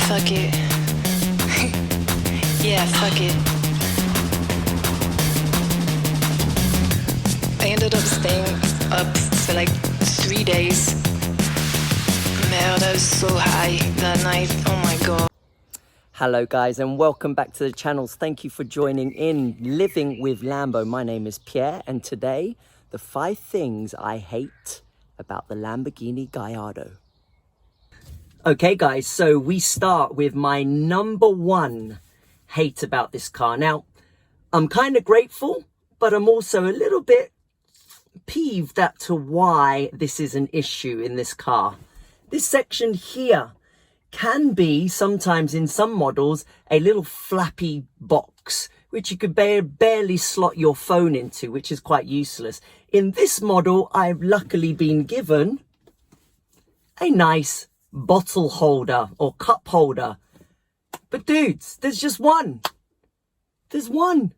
fuck it. Yeah, fuck it. I ended up staying up for like 3 days. Man, I was so high that night. Oh my god. Hello guys, and welcome back to the channels. Thank you for joining in Living with Lambo. My name is Pierre, and today the 5 things I hate about the Lamborghini Gallardo. Okay guys, so we start with my number 1 hate about this car. Now, I'm kind of grateful, but I'm also a little bit peeved as to why this is an issue in this car. This section here can be, sometimes in some models, a little flappy box, which you could barely slot your phone into, which is quite useless. In this model, I've luckily been given a nice bottle holder or cup holder. But dudes, there's just one. There's one.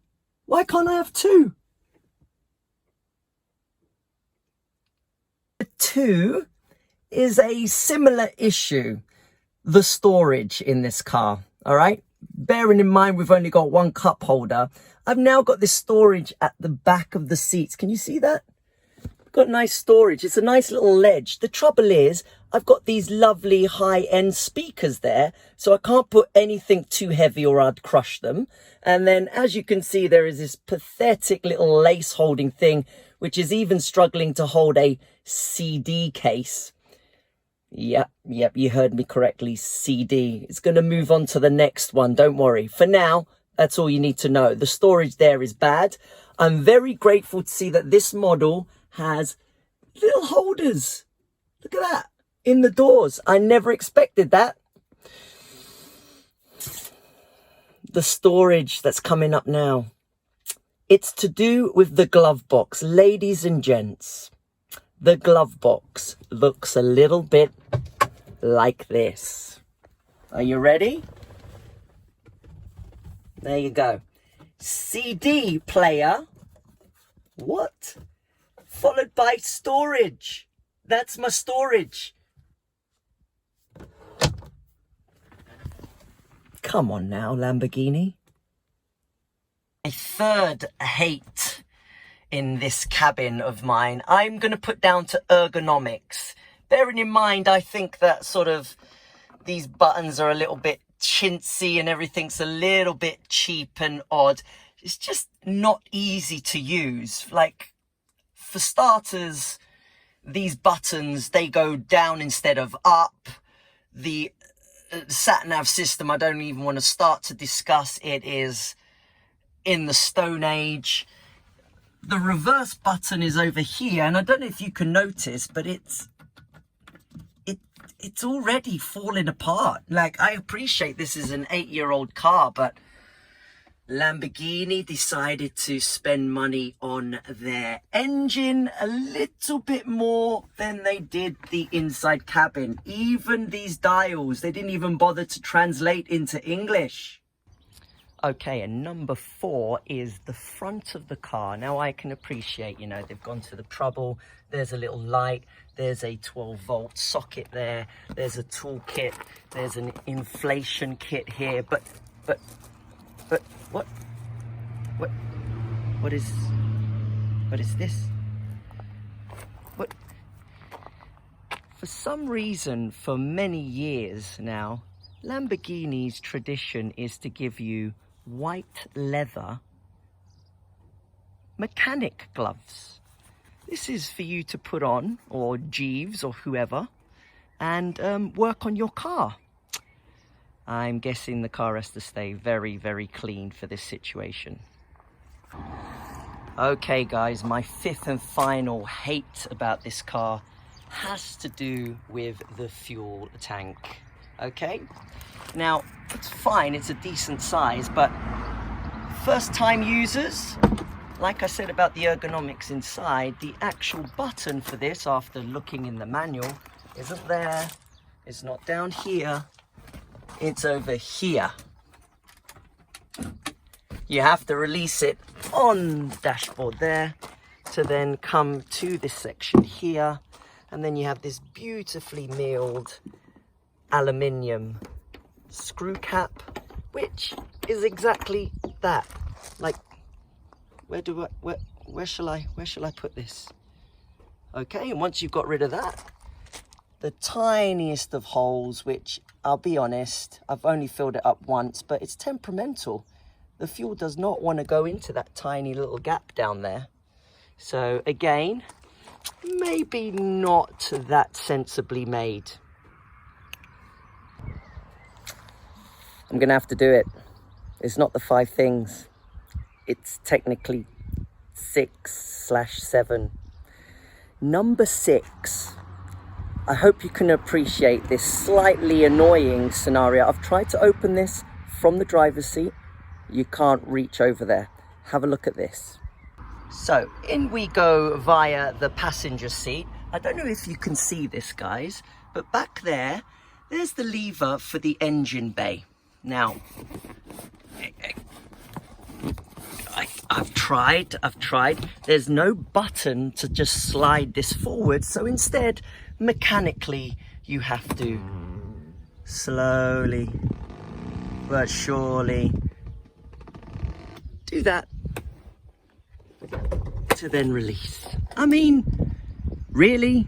Why can't I have 2? 2 is a similar issue. The storage in this car, all right? Bearing in mind we've only got 1 cup holder, I've now got this storage at the back of the seats. Can you see that? Got nice storage. It's a nice little ledge. The trouble is I've got these lovely high-end speakers there, so I can't put anything too heavy or I'd crush them. And then, as you can see, there is this pathetic little lace holding thing, which is even struggling to hold a CD case. Yep, you heard me correctly, CD. It's going to move on to the next one, don't worry. For now, that's all you need to know. The storage there is bad. I'm very grateful to see that this model has little holders. Look at that, in the doors. I never expected that. The storage that's coming up now. It's to do with the glove box. Ladies and gents, the glove box looks a little bit like this. Are you ready? There you go. CD player. What? Followed by storage. That's my storage. Come on now, Lamborghini. My third hate in this cabin of mine, I'm going to put down to ergonomics. Bearing in mind, I think that sort of these buttons are a little bit chintzy and everything's a little bit cheap and odd. It's just not easy to use. Like, for starters, these buttons, they go down instead of up. The sat-nav system, I don't even want to start to discuss. It is in the Stone Age. The reverse button is over here, and I don't know if you can notice, but it's already falling apart. Like, I appreciate this is an 8-year-old car, but Lamborghini decided to spend money on their engine a little bit more than they did the inside cabin. Even these dials, they didn't even bother to translate into English. Okay, and number 4 is the front of the car. Now, I can appreciate, you know, they've gone to the trouble. There's a little light. There's a 12-volt socket there. There's a tool kit. There's an inflation kit here. But what is this? What? For some reason, for many years now, Lamborghini's tradition is to give you white leather mechanic gloves. This is for you to put on, or Jeeves or whoever, and work on your car. I'm guessing the car has to stay very, very clean for this situation. Okay guys, my 5th and final hate about this car has to do with the fuel tank. Okay, now it's fine, it's a decent size, but first time users, like I said about the ergonomics inside, the actual button for this, after looking in the manual, isn't there. It's not down here, it's over here. You have to release it on the dashboard there to then come to this section here, and then you have this beautifully milled aluminium screw cap, which is exactly that. Like, where shall I put this? Okay, and once you've got rid of that, the tiniest of holes, which I'll be honest, I've only filled it up once, but it's temperamental. The fuel does not want to go into that tiny little gap down there. So again, maybe not that sensibly made. I'm gonna have to do it. It's not the 5 things. It's technically 6/7. Number 6. I hope you can appreciate this slightly annoying scenario. I've tried to open this from the driver's seat. You can't reach over there. Have a look at this. So in we go via the passenger seat. I don't know if you can see this, guys, but back there, there's the lever for the engine bay. Now, I've tried. There's no button to just slide this forward. So instead, mechanically, you have to slowly but surely do that to then release. I mean, really?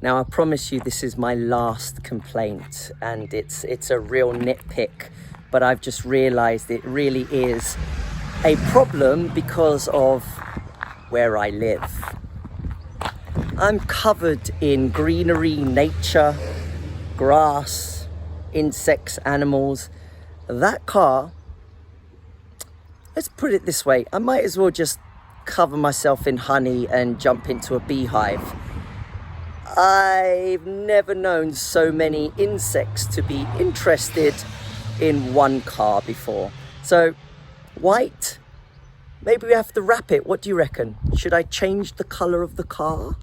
Now, I promise you this is my last complaint, and it's a real nitpick, but I've just realized it really is a problem because of where I live. I'm covered in greenery, nature, grass, insects, animals. That car, let's put it this way, I might as well just cover myself in honey and jump into a beehive. I've never known so many insects to be interested in one car before. So, white, maybe we have to wrap it. What do you reckon? Should I change the color of the car?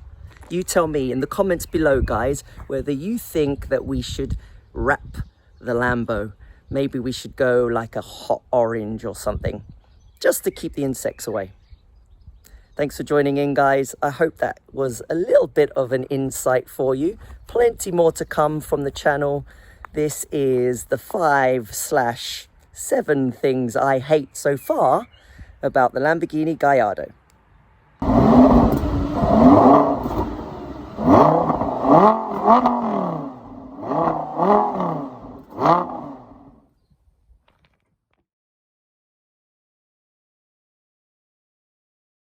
You tell me in the comments below, guys, whether you think that we should wrap the Lambo. Maybe we should go like a hot orange or something, just to keep the insects away. Thanks for joining in, guys. I hope that was a little bit of an insight for you. Plenty more to come from the channel. This is the 5/7 things I hate so far about the Lamborghini Gallardo.